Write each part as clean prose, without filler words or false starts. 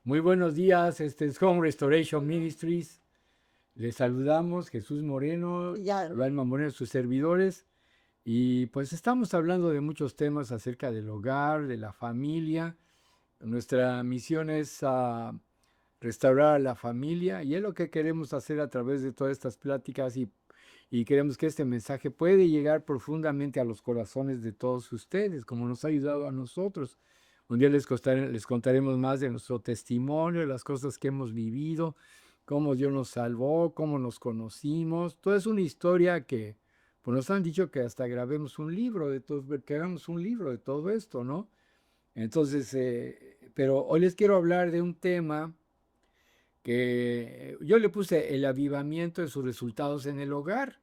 Muy buenos días, este es Home Restoration Ministries. Les saludamos Jesús Moreno, Ya, Alma Moreno, sus servidores. Y pues estamos hablando de muchos temas acerca del hogar, de la familia. Nuestra misión es restaurar a la familia y es lo que queremos hacer a través de todas estas pláticas y queremos que este mensaje puede llegar profundamente a los corazones de todos ustedes, como nos ha ayudado a nosotros. Un día les contaremos más de nuestro testimonio, de las cosas que hemos vivido, cómo Dios nos salvó, cómo nos conocimos. Toda es una historia que, pues nos han dicho que hasta grabemos un libro de todo, que hagamos un libro de todo esto, ¿no? Entonces, pero hoy les quiero hablar de un tema que yo le puse el avivamiento de sus resultados en el hogar.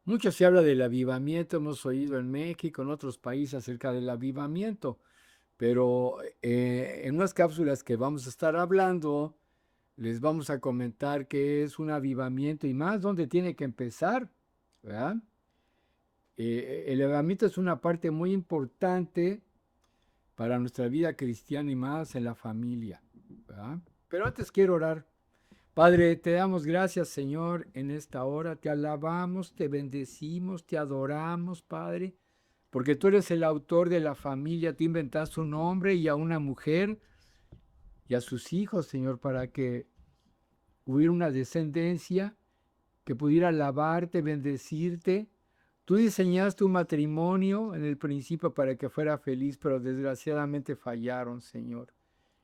Mucho se habla del avivamiento, hemos oído en México, en otros países acerca del avivamiento, pero en unas cápsulas que vamos a estar hablando, les vamos a comentar qué es un avivamiento y más dónde tiene que empezar, ¿verdad? El avivamiento es una parte muy importante para nuestra vida cristiana y más en la familia, ¿verdad? Pero antes quiero orar. Padre, te damos gracias, Señor, en esta hora. Te alabamos, te bendecimos, te adoramos, Padre, porque tú eres el autor de la familia. Tú inventaste un hombre y a una mujer y a sus hijos, Señor, para que hubiera una descendencia que pudiera alabarte, bendecirte. Tú diseñaste un matrimonio en el principio para que fuera feliz, pero desgraciadamente fallaron, Señor.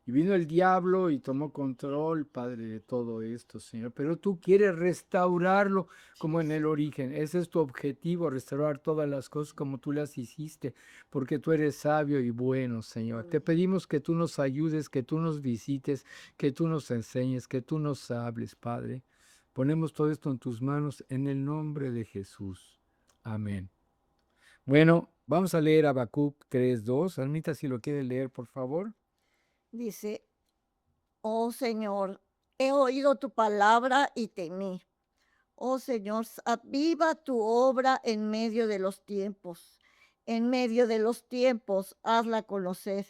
Y vino el diablo y tomó control, Padre, de todo esto, Señor. Pero tú quieres restaurarlo como en el origen. Ese es tu objetivo, restaurar todas las cosas como tú las hiciste, porque tú eres sabio y bueno, Señor. Te amén. pedimos que tú nos ayudes, que tú nos visites, que tú nos enseñes, que tú nos hables, Padre. Ponemos todo esto en tus manos en el nombre de Jesús. Amén. Bueno, vamos a leer Habacuc 3:2. Almita, si lo quiere leer, por favor. Dice, oh Señor, he oído tu palabra y temí. Oh Señor, aviva tu obra en medio de los tiempos. En medio de los tiempos, hazla conocer.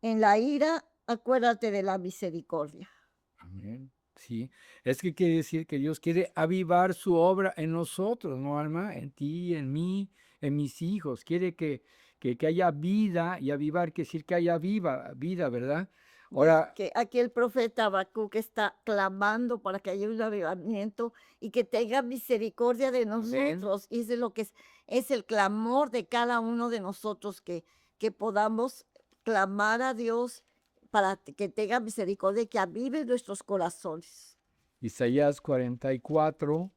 En la ira, acuérdate de la misericordia. Amén. Sí, es que quiere decir que Dios quiere avivar su obra en nosotros, ¿no, Alma? En ti, en mí, en mis hijos. Quiere que haya vida y avivar, quiere decir que haya vida, ¿verdad? Dice Ahora, que aquí el profeta Habacuc está clamando para que haya un avivamiento y que tenga misericordia de amén. nosotros. Y eso es lo que es el clamor de cada uno de nosotros, que podamos clamar a Dios para que tenga misericordia y que avive nuestros corazones. Isaías 44,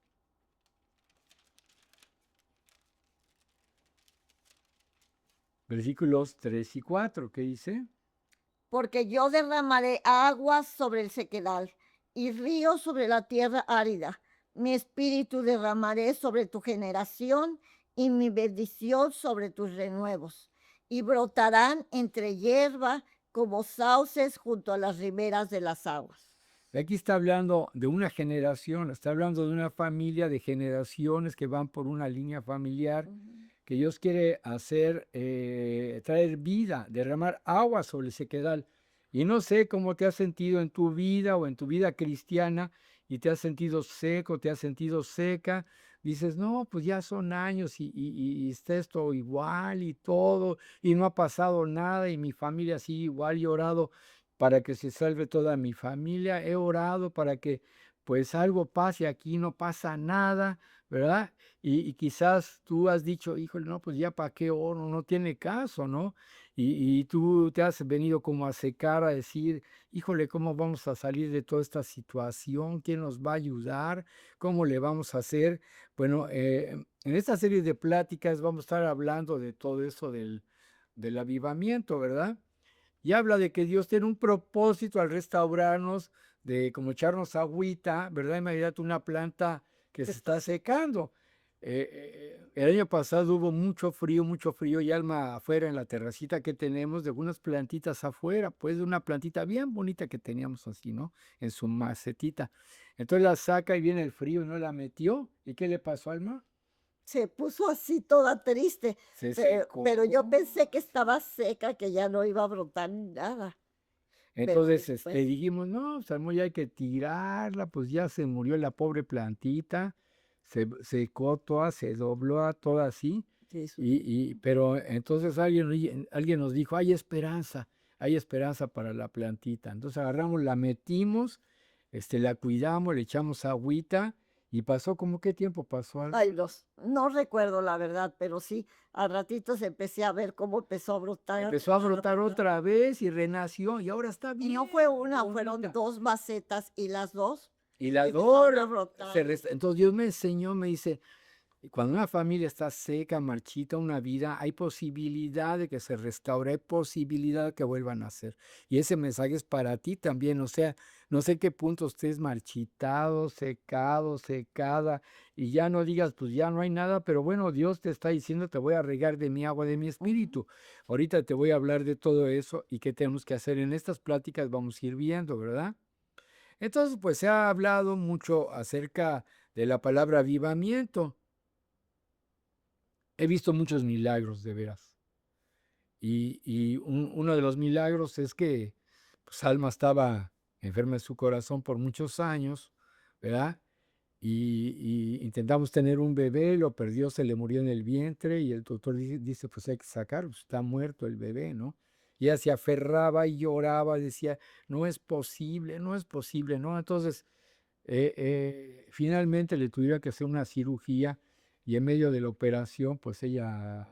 versículos 3 y 4, ¿qué dice? Porque yo derramaré aguas sobre el sequedal y ríos sobre la tierra árida. Mi espíritu derramaré sobre tu generación y mi bendición sobre tus renuevos. Y brotarán entre hierba como sauces junto a las riberas de las aguas. Aquí está hablando de una generación, está hablando de una familia de generaciones que van por una línea familiar Ujú. que Dios quiere hacer, traer vida, derramar agua sobre el sequedal. Y no sé cómo te has sentido en tu vida o en tu vida cristiana y te has sentido seco, te has sentido seca. Dices, no, pues ya son años y está esto igual y todo, y no ha pasado nada y mi familia sigue igual y he orado para que se salve toda mi familia, he orado para que pues algo pase aquí, no pasa nada, ¿verdad? Y quizás tú has dicho, híjole, no, pues ya para qué oro, no tiene caso, ¿no? Y tú te has venido como a secar, a decir, híjole, ¿cómo vamos a salir de toda esta situación? ¿Quién nos va a ayudar? ¿Cómo le vamos a hacer? Bueno, en esta serie de pláticas vamos a estar hablando de todo eso del avivamiento, ¿verdad? Y habla de que Dios tiene un propósito al restaurarnos, de como echarnos agüita, ¿verdad? Imagínate una planta que Que se está está secando. El año pasado hubo mucho frío y Alma afuera en la terracita que tenemos, de unas plantitas afuera, pues de una plantita bien bonita que teníamos así, ¿no? En su macetita. Entonces la saca y viene el frío y no la metió. ¿Y qué le pasó, Alma? se puso así toda triste, Se pero secó. yo pensé que estaba seca, que ya no iba a brotar ni nada. pero Entonces, después, dijimos, no, Samuel, ya hay que tirarla, pues ya se murió la pobre plantita, se secó toda, se dobló toda así, sí, pero entonces alguien nos dijo, hay esperanza para la plantita. Entonces agarramos, la metimos, la cuidamos, le echamos agüita, y pasó, ¿como qué tiempo pasó? ay, no recuerdo la verdad, pero sí, a ratitos empecé a ver cómo empezó Empezó a a brotar brotar. otra vez y renació, y ahora está Y bien no fue una, fueron bonita. 2 macetas y las 2 Y la empezaron a dora brotar. entonces Dios me enseñó, me dice, cuando una familia está seca, marchita, una vida, hay posibilidad de que se restaure, hay posibilidad de que vuelvan a nacer. Y ese mensaje es para ti también, o sea, no sé qué punto estés marchitado, secado, secada, y ya no digas, pues ya no hay nada, pero bueno, Dios te está diciendo, te voy a regar de mi agua, de mi Ujú. espíritu. Ahorita te voy a hablar de todo eso y qué tenemos que hacer en estas pláticas, vamos a ir viendo, ¿verdad? Entonces, pues se ha hablado mucho acerca de la palabra avivamiento. He visto muchos milagros, de veras. Y uno de los milagros es que pues, Alma estaba enferma de su corazón por muchos años, ¿verdad? Y intentamos tener un bebé, lo perdió, se le murió en el vientre y el doctor dice, pues hay que sacarlo, pues, está muerto el bebé, ¿no? Y ella se aferraba y lloraba, decía, no es posible, no es posible, ¿no? Entonces, finalmente le tuvieron que hacer una cirugía y en medio de la operación, pues ella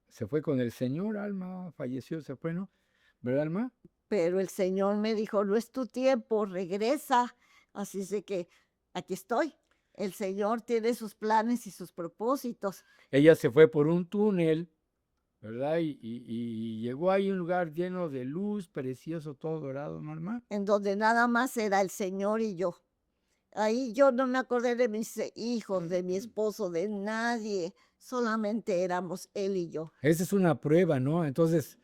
se fue con el Señor, Alma, falleció, se fue, ¿no? ¿Verdad, Alma? Pero el Señor me dijo: "No es tu tiempo, regresa". Así es de que aquí estoy. El Señor tiene sus planes y sus propósitos, Ella se fue por un túnel, ¿verdad? Y llegó ahí a un lugar lleno de luz, precioso, todo dorado, ¿no, Alma? en donde nada más era el Señor y yo. Ahí yo no me acordé de mis hijos, de mi esposo, de nadie, solamente éramos él y yo. Esa es una prueba, ¿no? Entonces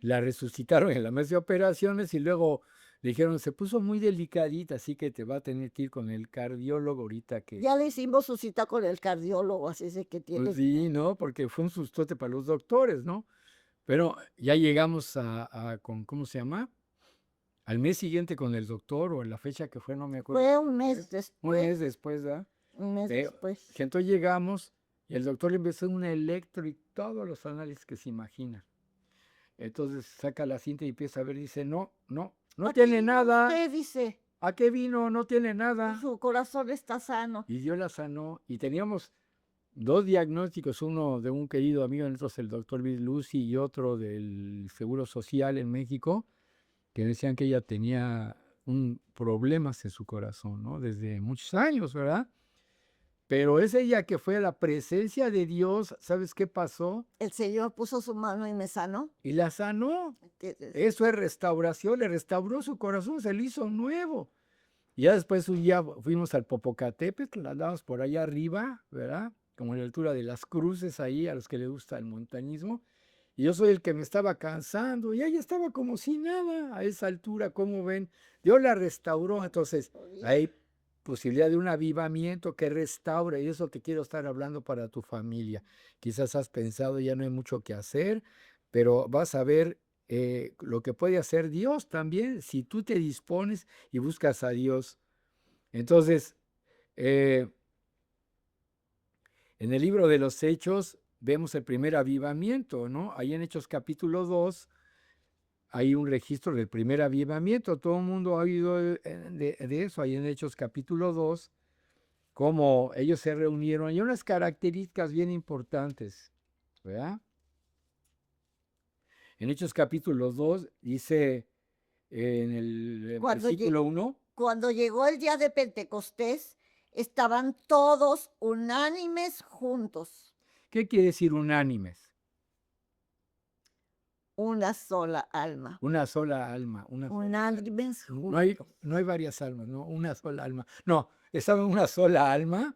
la resucitaron en la mesa de operaciones y luego le dijeron, se puso muy delicadita, así que te va a tener que ir con el cardiólogo ahorita que... Ya le hicimos su cita con el cardiólogo, así es de que Pues tiene sí, ¿no? Porque fue un sustote para los doctores, ¿no? Pero ya llegamos con, ¿cómo se llama? Al mes siguiente con el doctor o en la fecha que fue, no me acuerdo. fue un ¿Qué? mes Un después, mes después, ¿verdad? un mes después. Que entonces llegamos y el doctor le empezó un electro y todos los análisis que se imaginan. Entonces saca la cinta y empieza a ver y dice, no, no, no Aquí tiene vino nada. usted, dice, ¿A qué vino? No tiene nada. su corazón está sano. Y Dios la sanó. Y teníamos dos diagnósticos, uno de un querido amigo de nosotros, el doctor Luis Lucy, y otro del Seguro Social en México, que decían que ella tenía un problemas en su corazón, ¿no? Desde muchos años, ¿verdad? Pero es ella que fue a la presencia de Dios, ¿sabes qué pasó? El Señor puso su mano y me sanó. Y la sanó. ¿Entiendes? Eso es restauración, le restauró su corazón, se le hizo nuevo. Y ya después un día fuimos al Popocatépetl, andábamos por allá arriba, ¿verdad? Como a la altura de las cruces ahí, a los que les gusta el montañismo. Y yo soy el que me estaba cansando, y ella estaba como si nada a esa altura, ¿cómo ven? Dios la restauró, entonces hay posibilidad de un avivamiento que restaura, y eso te quiero estar hablando para tu familia. Quizás has pensado, ya no hay mucho que hacer, pero vas a ver lo que puede hacer Dios también si tú te dispones y buscas a Dios. Entonces, eh, en el libro de los Hechos vemos el primer avivamiento, ¿no? Ahí en Hechos capítulo 2 hay un registro del primer avivamiento. Todo el mundo ha oído de eso, ahí en Hechos capítulo 2, cómo ellos se reunieron. Hay unas características bien importantes, ¿verdad? En Hechos capítulo 2 dice en el Cuando, versículo 1, cuando llegó el día de Pentecostés, estaban todos unánimes juntos, ¿qué quiere decir unánimes? una sola alma. Una sola alma, una sola alma. Unánimes No hay, juntos, no hay varias almas, no, una sola alma. No, estaba en una sola alma,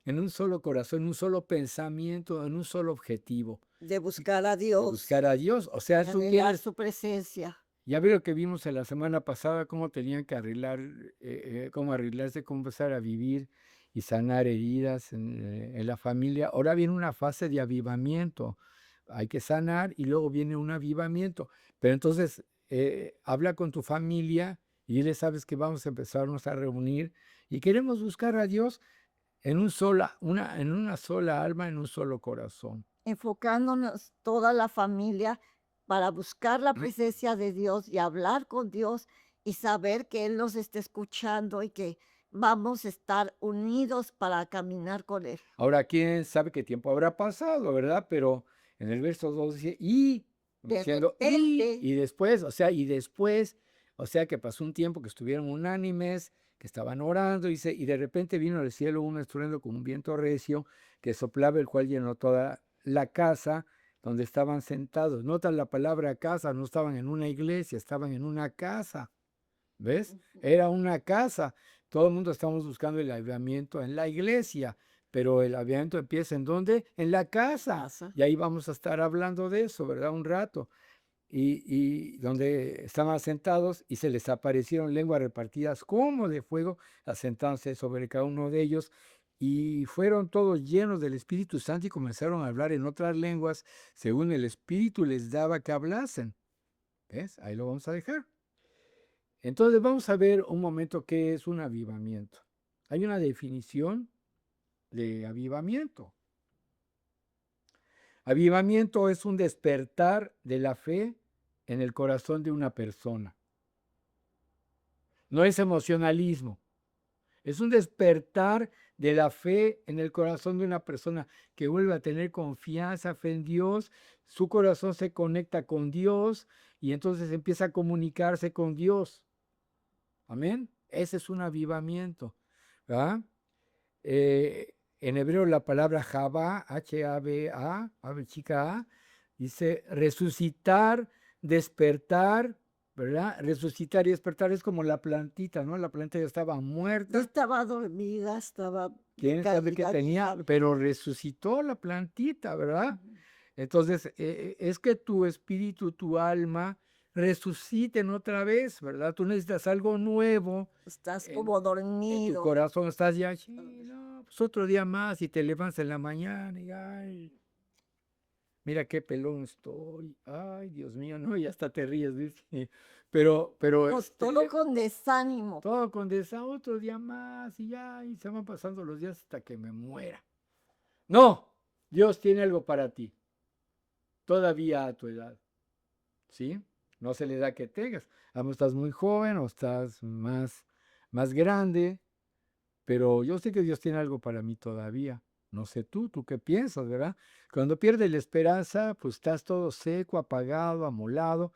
en un solo corazón, en un solo pensamiento, en un solo objetivo, de buscar a de Dios, buscar a Dios. O sea, de tú anhelar tienes, su presencia. ya veo que vimos en la semana pasada cómo tenían que cómo arreglarse, cómo empezar a vivir y sanar heridas en la familia. Ahora viene una fase de avivamiento. Hay que sanar y luego viene un avivamiento. Pero entonces habla con tu familia y dile, sabes que vamos a empezarnos a reunir y queremos buscar a Dios en en una sola alma, en un solo corazón. Enfocándonos toda la familia para buscar la presencia de Dios y hablar con Dios y saber que Él nos está escuchando y que vamos a estar unidos para caminar con Él. Ahora, quién sabe qué tiempo habrá pasado, ¿verdad? Pero en el verso 2 dice, y, De diciendo, repente, y después, o sea que pasó un tiempo que estuvieron unánimes, que estaban orando, dice, y de repente vino del cielo un estruendo como un viento recio que soplaba, el cual llenó toda la casa donde estaban sentados. Nota la palabra casa, no estaban en una iglesia, estaban en una casa. ¿Ves? Era una casa. Todo el mundo estamos buscando el avivamiento en la iglesia, pero el avivamiento empieza ¿en dónde? En la casa. casa. Y ahí vamos a estar hablando de eso, ¿verdad? Un rato. Y donde estaban sentados y se les aparecieron lenguas repartidas como de fuego, asentándose sobre cada uno de ellos. Y fueron todos llenos del Espíritu Santo y comenzaron a hablar en otras lenguas, según el Espíritu les daba que hablasen. ¿Ves? Ahí lo vamos a dejar. Entonces vamos a ver un momento qué es un avivamiento. Hay una definición de avivamiento. Avivamiento es un despertar de la fe en el corazón de una persona. No es emocionalismo. Es un despertar de la fe en el corazón de una persona que vuelve a tener confianza, fe en Dios. Su corazón se conecta con Dios y entonces empieza a comunicarse con Dios. Amén. Ese es un avivamiento, ¿verdad? En hebreo la palabra Jabá, H-A-B-A, ave chica A, dice resucitar, despertar, ¿verdad? Resucitar y despertar es como la plantita, ¿no? La planta ya estaba Yo muerta. estaba dormida, estaba ¿Quién sabe qué caída. tenía? Pero resucitó la plantita, ¿verdad? Ujú. Entonces, es que tu espíritu, tu alma, resuciten otra vez, ¿verdad? Tú necesitas algo nuevo Estás en, como en tu dormido. corazón. Estás ya, "Sí, no, pues otro día más", y te levantas en la mañana y, ay, mira qué pelón estoy. Ay, Dios mío, no, y hasta te ríes, ¿ves? Pero, Todo con desánimo. todo con otro día más y ya, y se van pasando los días hasta que me muera. No, Dios tiene algo para ti, todavía a tu edad. ¿Sí? No se le da que tengas. A lo mejor estás muy joven o estás más grande, pero yo sé que Dios tiene algo para mí todavía. No sé tú qué piensas, ¿verdad? Cuando pierdes la esperanza, pues estás todo seco, apagado, amolado,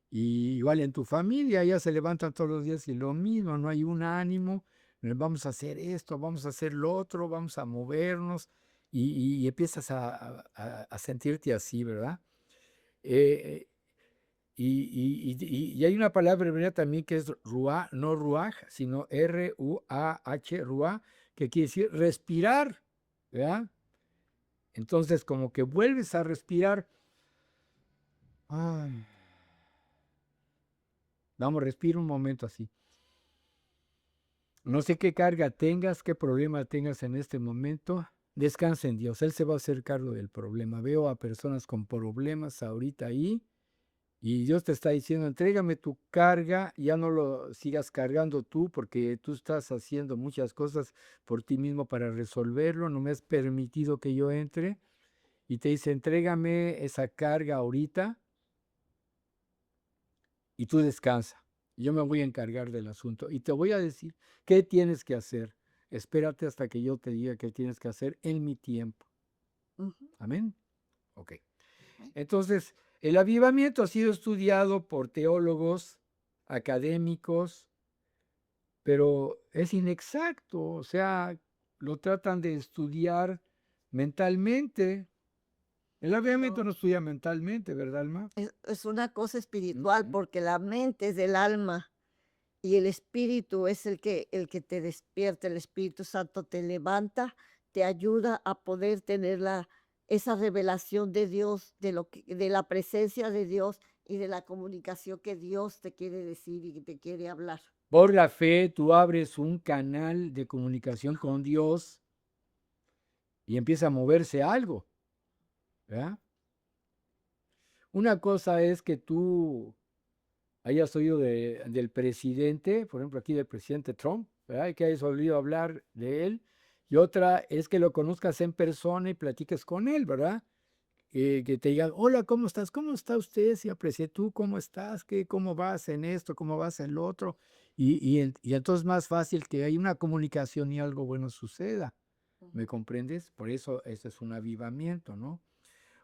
y igual en tu familia ya se levantan todos los días y lo mismo, no hay un ánimo, vamos a hacer esto, vamos a hacer lo otro, vamos a movernos, y empiezas a sentirte así, ¿verdad? Eh, y hay una palabra hebrea también que es ruah, no ruaj, sino R-U-A-H, ruah, que quiere decir respirar, ¿verdad? Entonces, como que vuelves a respirar. Ay, vamos, respira un momento así. No sé qué carga tengas, qué problema tengas en este momento. Descansa en Dios, Él se va a hacer cargo del problema. Veo a personas con problemas ahorita ahí. Y Dios te está diciendo, entrégame tu carga, ya no lo sigas cargando tú, porque tú estás haciendo muchas cosas por ti mismo para resolverlo, no me has permitido que yo entre. Y te dice, entrégame esa carga ahorita y tú descansa. Yo me voy a encargar del asunto y te voy a decir qué tienes que hacer. Espérate hasta que yo te diga qué tienes que hacer en mi tiempo. Ujú. Amén. Ok. Entonces, el avivamiento ha sido estudiado por teólogos, académicos, pero es inexacto, o sea, lo tratan de estudiar mentalmente. El avivamiento No, no estudia mentalmente, ¿verdad, Alma? es una cosa espiritual Ujú. porque la mente es del alma y el espíritu es el que te despierta, el Espíritu Santo te levanta, te ayuda a poder tener esa revelación de Dios, de la presencia de Dios y de la comunicación que Dios te quiere decir y que te quiere hablar. Por la fe, tú abres un canal de comunicación con Dios y empieza a moverse algo, ¿verdad? Una cosa es que tú hayas oído del presidente, por ejemplo, aquí del presidente Trump, ¿verdad? Y que hayas oído hablar de él. Y otra es que lo conozcas en persona y platiques con él, ¿verdad? Que te digan, hola, ¿cómo estás? ¿Cómo está usted? Si aprecié tú, ¿cómo estás? ¿Cómo vas en esto? ¿Cómo vas en lo otro? Y entonces es más fácil que haya una comunicación y algo bueno suceda. ¿Me Ujú. comprendes? Por eso es un avivamiento, ¿no?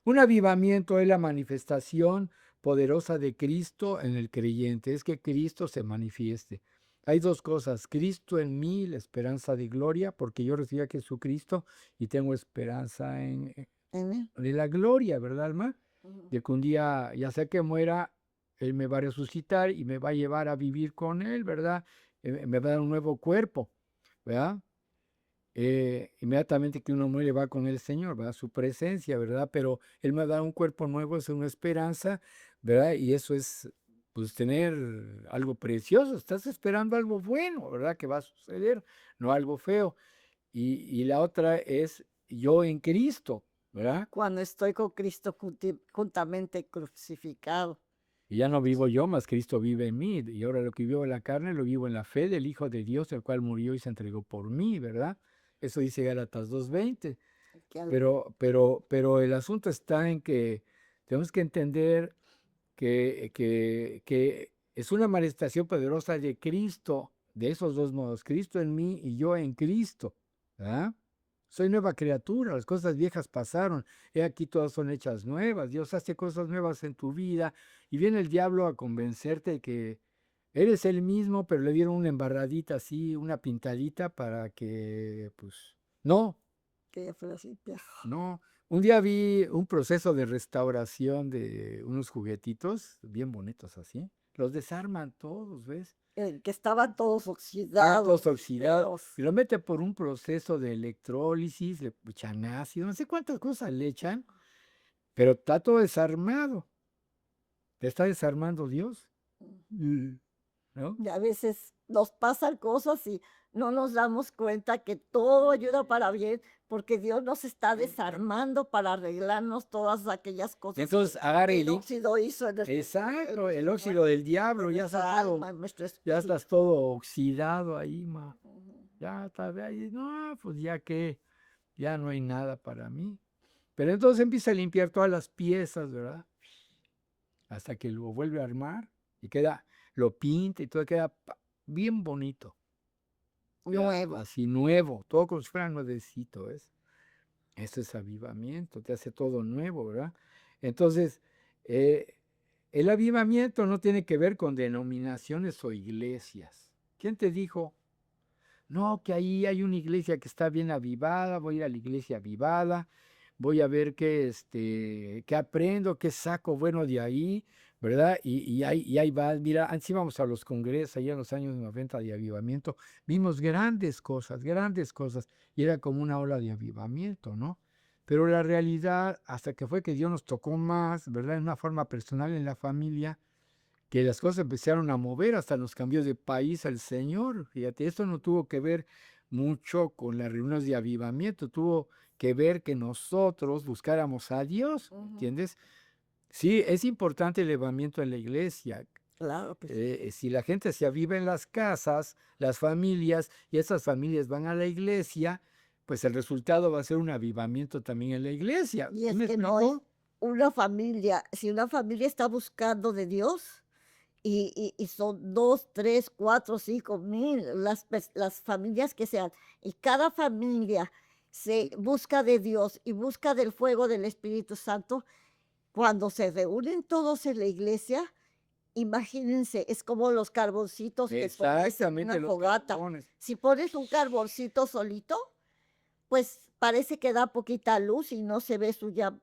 Un avivamiento es la manifestación poderosa de Cristo en el creyente, es que Cristo se manifieste. Hay dos cosas, Cristo en mí, la esperanza de gloria, porque yo recibí a Jesucristo y tengo esperanza Amén. de la gloria, ¿verdad, Alma? Ujú. De que un día, ya sea que muera, Él me va a resucitar y me va a llevar a vivir con Él, ¿verdad? Me va a dar un nuevo cuerpo, ¿verdad? Inmediatamente que uno muere va con el Señor, ¿verdad? Su presencia, ¿verdad? Pero Él me da un cuerpo nuevo, es una esperanza, ¿verdad? Y eso es, pues, tener algo precioso. Estás esperando algo bueno, ¿verdad? Que va a suceder, no algo feo. Y la otra es yo en Cristo, ¿verdad? Cuando estoy con Cristo juntamente crucificado. Y ya no vivo yo, mas Cristo vive en mí. Y ahora lo que vivo en la carne, lo vivo en la fe del Hijo de Dios, el cual murió y se entregó por mí, ¿verdad? Eso dice Gálatas 2:20. Que al- Pero el asunto está en que tenemos que entender que es una manifestación poderosa de Cristo, de esos dos modos, Cristo en mí y yo en Cristo. ¿Ah? Soy nueva criatura, las cosas viejas pasaron, he aquí todas son hechas nuevas, Dios hace cosas nuevas en tu vida y viene el diablo a convencerte de que eres el mismo, pero le dieron una embarradita así, una pintadita para que, pues, no, que ya fuera así, no, un día vi un proceso de restauración de unos juguetitos bien bonitos así. Los desarman todos, ¿ves? que estaban todos Todos oxidados, oxidados. feos. Y lo mete por un proceso de electrólisis, le echan ácido, no sé cuántas cosas le echan, pero está todo desarmado. Te está desarmando Dios, ¿no? Y a veces nos pasan cosas y no nos damos cuenta que todo ayuda para bien, porque Dios nos está desarmando para arreglarnos todas aquellas cosas Entonces agarra que y el óxido hizo en exacto, el nuestro óxido del diablo, en ya nuestra está todo, alma, en nuestro ya espíritu. estás todo oxidado ahí, ma. Ujú. Ya está, ahí, no, pues ya que, ya no hay nada para mí. Pero entonces empieza a limpiar todas las piezas, ¿verdad? Hasta que lo vuelve a armar y queda, lo pinta y todo queda bien bonito. Queda Nuevo. así nuevo, todo como si fuera nuevecito, ¿ves? Eso es avivamiento, te hace todo nuevo, ¿verdad? Entonces, eh, el avivamiento no tiene que ver con denominaciones o iglesias. ¿Quién te dijo? No, que ahí hay una iglesia que está bien avivada, voy a ir a la iglesia avivada, voy a ver qué aprendo, qué saco bueno de ahí, ¿verdad? Y ahí va, mira, así vamos a los congresos, allá en los años 90 de avivamiento, vimos grandes cosas, y era como una ola de avivamiento, ¿no? Pero la realidad, hasta que fue que Dios nos tocó más, ¿verdad? En una forma personal en la familia, que las cosas empezaron a mover, hasta nos cambió de país al Señor. Fíjate, esto no tuvo que ver mucho con las reuniones de avivamiento, tuvo que ver que nosotros buscáramos a Dios, Ujú. ¿entiendes? Sí, es importante el avivamiento en la iglesia. Claro que sí. Si la gente se aviva en las casas, las familias, y esas familias van a la iglesia, pues el resultado va a ser un avivamiento también en la iglesia. Y ¿Sí es me que no es explico? una familia, si una familia está buscando de Dios, y son 2 3 4 5 mil las familias que sean, y cada familia se busca de Dios y busca del fuego del Espíritu Santo, cuando se reúnen todos en la iglesia, imagínense, es como los carboncitos que pones en Exactamente, una los fogata. carbones. Si pones un carboncito solito, pues parece que da poquita luz y no se ve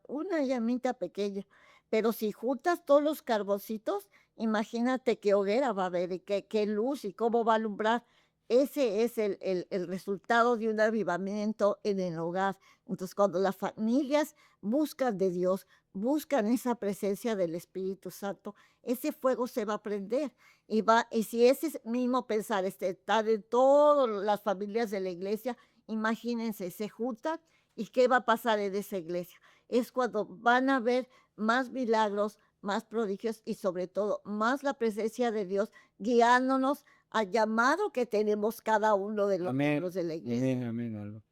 una llamita pequeña. Pero si juntas todos los carboncitos, imagínate qué hoguera va a haber y qué luz y cómo va a alumbrar. Ese es el resultado de un avivamiento en el hogar. Entonces, cuando las familias buscan de Dios, buscan esa presencia del Espíritu Santo, ese fuego se va a prender y si ese mismo pensar está en todas las familias de la iglesia, imagínense, se juntan y ¿qué va a pasar en esa iglesia? Es cuando van a ver más milagros, más prodigios y sobre todo más la presencia de Dios guiándonos al llamado que tenemos cada uno de los Amén, miembros de la iglesia. amén, amén, Alba.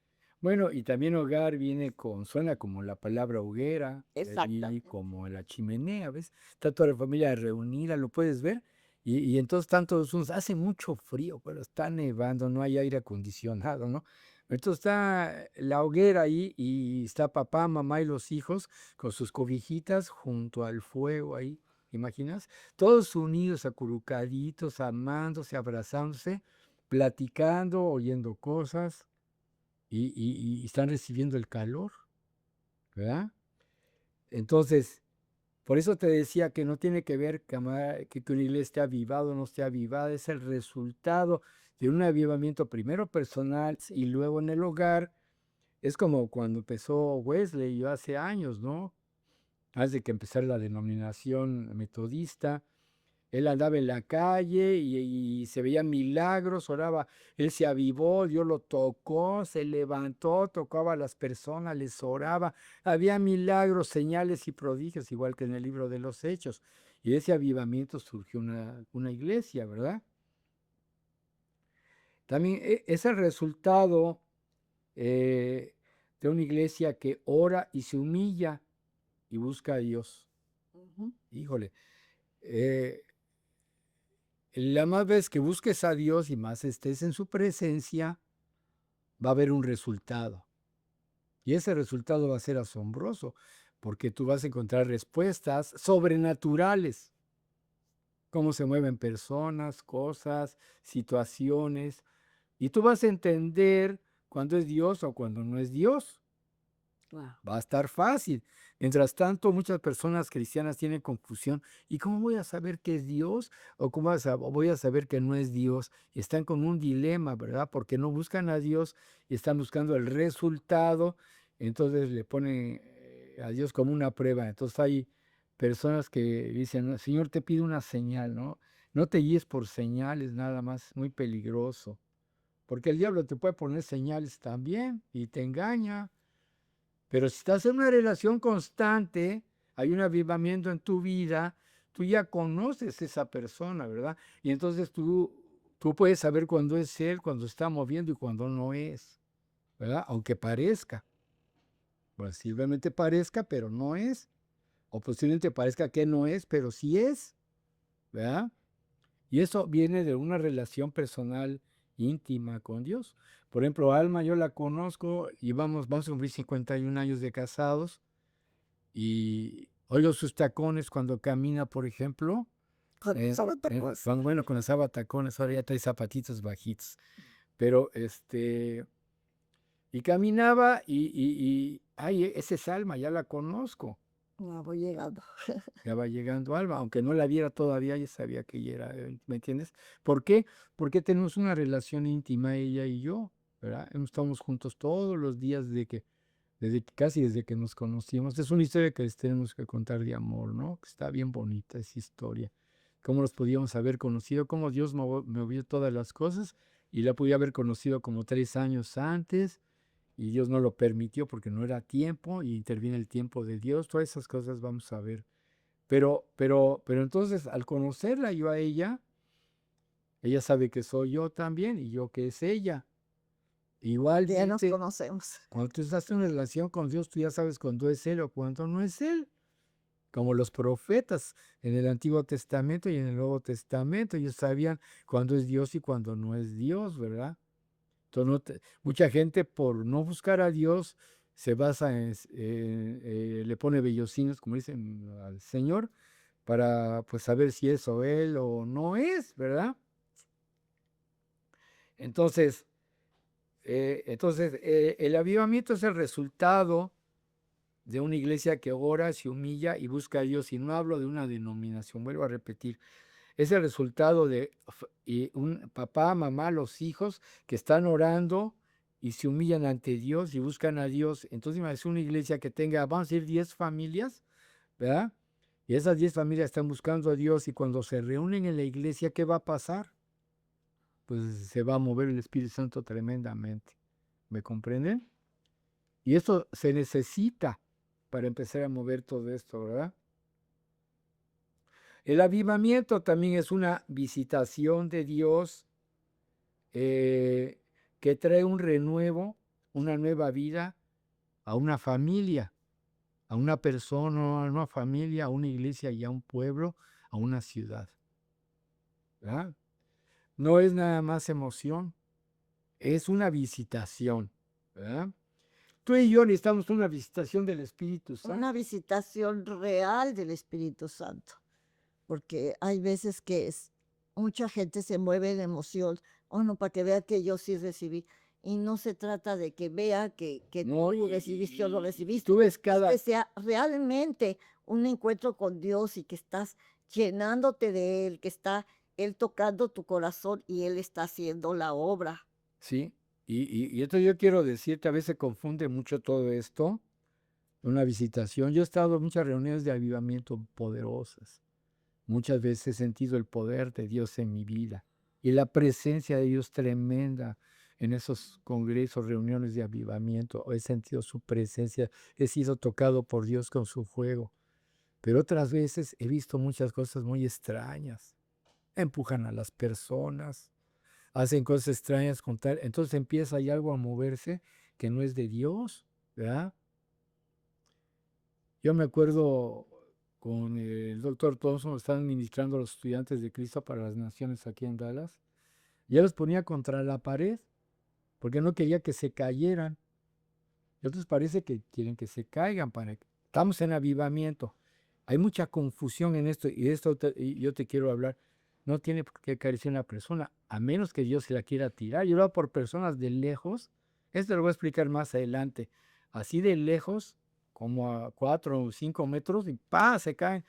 Bueno, y también hogar viene suena como la palabra hoguera, de allí Exactamente. como la chimenea, ¿ves? Está toda la familia reunida, ¿lo puedes ver? Y entonces están todos juntos, hace mucho frío, pero está nevando, no hay aire acondicionado, ¿no? Entonces está la hoguera ahí y está papá, mamá y los hijos con sus cobijitas junto al fuego ahí, ¿te imaginas? Todos unidos, acurrucaditos, amándose, abrazándose, platicando, oyendo cosas y están recibiendo el calor, ¿verdad? Entonces, por eso te decía que no tiene que ver que una iglesia esté avivada o no esté avivada, es el resultado de un avivamiento primero personal y luego en el hogar. Es como cuando empezó Wesley, yo hace años, ¿no? Antes de que empezara la denominación metodista. Él andaba en la calle y se veían milagros, oraba, él se avivó, Dios lo tocó, se levantó, tocaba a las personas, les oraba. Había milagros, señales y prodigios, igual que en el libro de los Hechos. Y de ese avivamiento surgió una iglesia, ¿verdad? También es el resultado eh, de una iglesia que ora y se humilla y busca a Dios. Ujú. Híjole, eh, la más vez que busques a Dios y más estés en su presencia, va a haber un resultado. Y ese resultado va a ser asombroso, porque tú vas a encontrar respuestas sobrenaturales, cómo se mueven personas, cosas, situaciones, y tú vas a entender cuándo es Dios o cuándo no es Dios. Wow. Va a estar fácil. Mientras tanto, muchas personas cristianas tienen confusión. ¿Y cómo voy a saber que es Dios? ¿O cómo voy a saber que no es Dios? Y están con un dilema, ¿verdad? Porque no buscan a Dios y están buscando el resultado. Entonces le ponen a Dios como una prueba. Entonces hay personas que dicen, Señor, te pido una señal, ¿no? No te guíes por señales nada más, muy peligroso. Porque el diablo te puede poner señales también y te engaña. Pero si estás en una relación constante, hay un avivamiento en tu vida, tú ya conoces esa persona, ¿verdad? Y entonces tú puedes saber cuándo es él, cuando está moviendo y cuándo no es, ¿verdad? Aunque parezca, posiblemente parezca, pero no es. O posiblemente parezca que no es, pero sí es, ¿verdad? Y eso viene de una relación personal íntima con Dios. Por ejemplo, Alma, yo la conozco y vamos a cumplir 51 años de casados. Y oigo sus tacones cuando camina, por ejemplo. Con Santa Cruz. Bueno, con los tacones, ahora ya trae zapatitos bajitos. Pero y caminaba ay, esa es Alma, ya la conozco. No, voy llegando. Ya va llegando Alma, aunque no la viera todavía, ya sabía que ella era, ¿me entiendes? ¿Por qué? Porque tenemos una relación íntima ella y yo, ¿verdad? Estamos juntos todos los días casi desde que nos conocimos. Es una historia que les tenemos que contar de amor, ¿no? Está bien bonita esa historia. Cómo nos podíamos haber conocido, cómo Dios movió todas las cosas y la podía haber conocido como 3 años antes y Dios no lo permitió porque no era tiempo y interviene el tiempo de Dios. Todas esas cosas vamos a ver. Pero entonces al conocerla yo a ella sabe que soy yo también y yo que es ella. Ya nos Igualmente, conocemos. cuando tú estás en una relación con Dios, tú ya sabes cuándo es Él o cuándo no es Él. Como los profetas en el Antiguo Testamento y en el Nuevo Testamento, ellos sabían cuándo es Dios y cuándo no es Dios, ¿verdad? Entonces, mucha gente por no buscar a Dios se basa le pone vellocinos, como dicen al Señor, para pues saber si es o Él o no es, ¿verdad? Entonces, el avivamiento es el resultado de una iglesia que ora, se humilla y busca a Dios. Y no hablo de una denominación, vuelvo a repetir. Es el resultado de un papá, mamá, los hijos que están orando y se humillan ante Dios y buscan a Dios. Entonces, es una iglesia que tenga, vamos a decir, 10 familias, ¿verdad? Y esas 10 familias están buscando a Dios y cuando se reúnen en la iglesia, ¿qué va a pasar? Pues se va a mover el Espíritu Santo tremendamente. ¿Me comprenden? Y eso se necesita para empezar a mover todo esto, ¿verdad? El avivamiento también es una visitación de Dios que trae un renuevo, una nueva vida a una familia, a una persona, a una familia, a una iglesia y a un pueblo, a una ciudad. ¿Verdad? No es nada más emoción, es una visitación. ¿Verdad? Tú y yo necesitamos una visitación del Espíritu Santo. Una visitación real del Espíritu Santo, porque hay veces que mucha gente se mueve de emoción, oh no, para que vea que yo sí recibí. Y no se trata de que vea que No, tú recibiste o no recibiste, tú ves es cada... que sea realmente un encuentro con Dios y que estás llenándote de Él, que está Él tocando tu corazón y Él está haciendo la obra. Sí, y esto yo quiero decirte, a veces se confunde mucho todo esto, una visitación. Yo he estado en muchas reuniones de avivamiento poderosas. Muchas veces he sentido el poder de Dios en mi vida y la presencia de Dios tremenda en esos congresos, reuniones de avivamiento. He sentido su presencia, he sido tocado por Dios con su fuego. Pero otras veces he visto muchas cosas muy extrañas. Empujan a las personas, hacen cosas extrañas con tal. Entonces empieza ahí algo a moverse que no es de Dios, ¿verdad? Yo me acuerdo con el doctor Thompson, estaban ministrando a los estudiantes de Cristo para las Naciones aquí en Dallas. Y él los ponía contra la pared porque no quería que se cayeran. Y otros parece que quieren que se caigan. Estamos en avivamiento. Hay mucha confusión en esto y de esto yo te quiero hablar. No tiene por qué caerse una persona, a menos que Dios se la quiera tirar. Yo lo hago por personas de lejos. Esto lo voy a explicar más adelante. Así de lejos, como a 4 o 5 metros, y ¡pah! Se caen.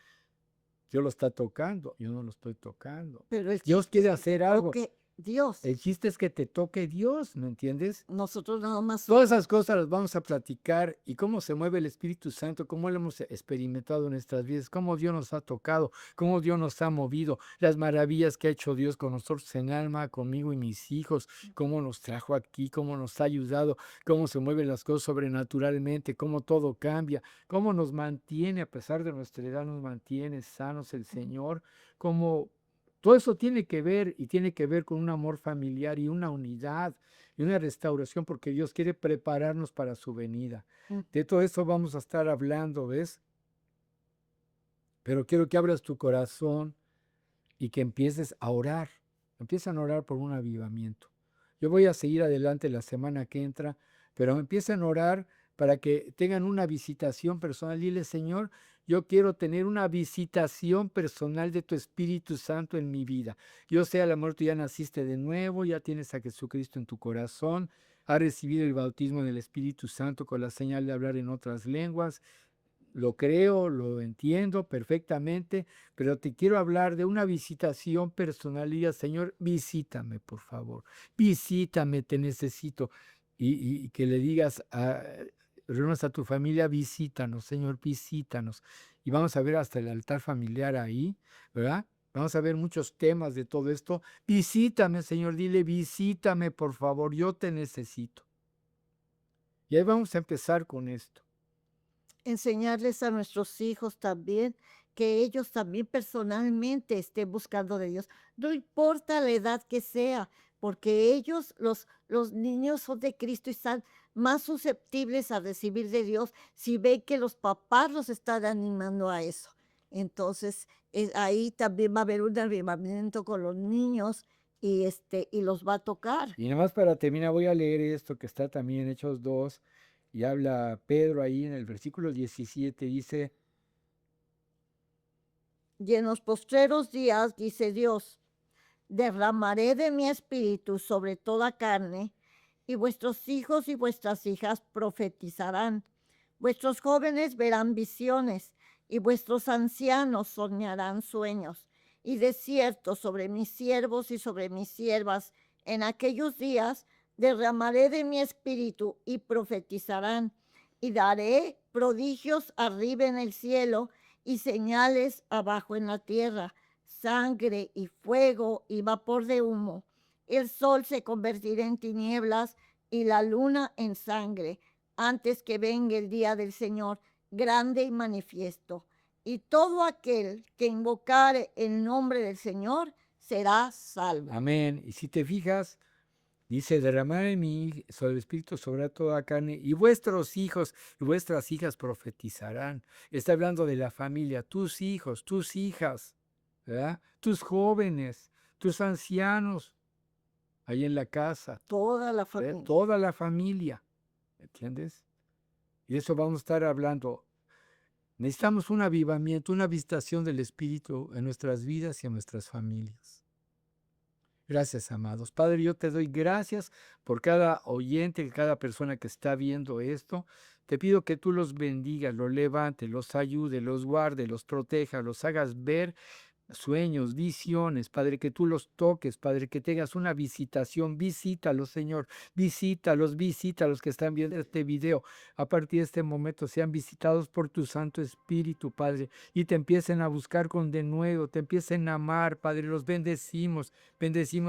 Dios lo está tocando, yo no lo estoy tocando. Pero el Dios chiste quiere es que hacer te algo. toque Dios. El chiste es que te toque Dios, ¿me entiendes? Nosotros nada más Todas esas cosas las vamos a platicar y cómo se mueve el Espíritu Santo, cómo lo hemos experimentado en nuestras vidas, cómo Dios nos ha tocado, cómo Dios nos ha movido, las maravillas que ha hecho Dios con nosotros en alma, conmigo y mis hijos, cómo nos trajo aquí, cómo nos ha ayudado, cómo se mueven las cosas sobrenaturalmente, cómo todo cambia, cómo nos mantiene, a pesar de nuestra edad, nos mantiene sanos el Señor, cómo todo eso tiene que ver y tiene que ver con un amor familiar y una unidad y una restauración porque Dios quiere prepararnos para su venida. Mm. De todo eso vamos a estar hablando, ¿ves? Pero quiero que abras tu corazón y que empieces a orar. Empiezan a orar por un avivamiento. Yo voy a seguir adelante la semana que entra, pero empiezan a orar para que tengan una visitación personal. Dile, Señor, yo quiero tener una visitación personal de tu Espíritu Santo en mi vida. Yo sé, a lo mejor tú ya naciste de nuevo, ya tienes a Jesucristo en tu corazón, has recibido el bautismo en el Espíritu Santo con la señal de hablar en otras lenguas. Lo creo, lo entiendo perfectamente, pero te quiero hablar de una visitación personal. Y diga, Señor, visítame, por favor. Visítame, te necesito. Y que le digas, reúnas a tu familia, visítanos, Señor, visítanos. Y vamos a ver hasta el altar familiar ahí, ¿verdad? Vamos a ver muchos temas de todo esto. Visítame, Señor, dile, visítame, por favor, yo te necesito. Y ahí vamos a empezar con esto. Enseñarles a nuestros hijos también que ellos también personalmente estén buscando de Dios. No importa la edad que sea, porque ellos, los niños son de Cristo y están más susceptibles a recibir de Dios si ven que los papás los están animando a eso. Entonces, ahí también va a haber un avivamiento con los niños y los va a tocar. Y nada más para terminar, voy a leer esto que está también en Hechos 2, y habla Pedro ahí en el versículo 17, dice, Y en los postreros días, dice Dios, derramaré de mi espíritu sobre toda carne, y vuestros hijos y vuestras hijas profetizarán. Vuestros jóvenes verán visiones, y vuestros ancianos soñarán sueños. Y de cierto sobre mis siervos y sobre mis siervas, en aquellos días derramaré de mi espíritu y profetizarán. Y daré prodigios arriba en el cielo y señales abajo en la tierra, sangre y fuego y vapor de humo. El sol se convertirá en tinieblas y la luna en sangre, antes que venga el día del Señor, grande y manifiesto. y todo aquel que invocare el nombre del Señor será salvo. Amén. Y si te fijas, dice, derramaré sobre el Espíritu sobre toda carne, y vuestros hijos y vuestras hijas profetizarán. Está hablando de la familia, tus hijos, tus hijas, ¿verdad? Tus jóvenes, tus ancianos, ahí en la casa, Toda la ¿verdad? familia. Toda la familia, ¿entiendes? Y eso vamos a estar hablando. Necesitamos un avivamiento, una visitación del Espíritu en nuestras vidas y en nuestras familias. Gracias, amados. Padre, yo te doy gracias por cada oyente, cada persona que está viendo esto. Te pido que tú los bendigas, los levantes, los ayude, los guarde, los proteja, los hagas ver sueños, visiones, Padre, que tú los toques, Padre, que tengas una visitación, visítalos, Señor, visítalos que están viendo este video, a partir de este momento sean visitados por tu Santo Espíritu, Padre, y te empiecen a buscar con denuedo, te empiecen a amar, Padre, los bendecimos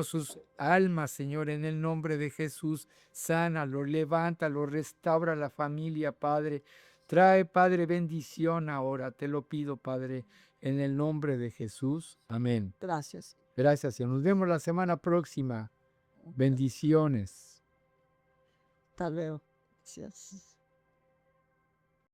sus almas, Señor, en el nombre de Jesús, sánalos, levántalo, restaura la familia, Padre, trae, Padre, bendición ahora, te lo pido, Padre, en el nombre de Jesús. Amén. Gracias. Gracias, y nos vemos la semana próxima. Bendiciones. Hasta luego. Gracias.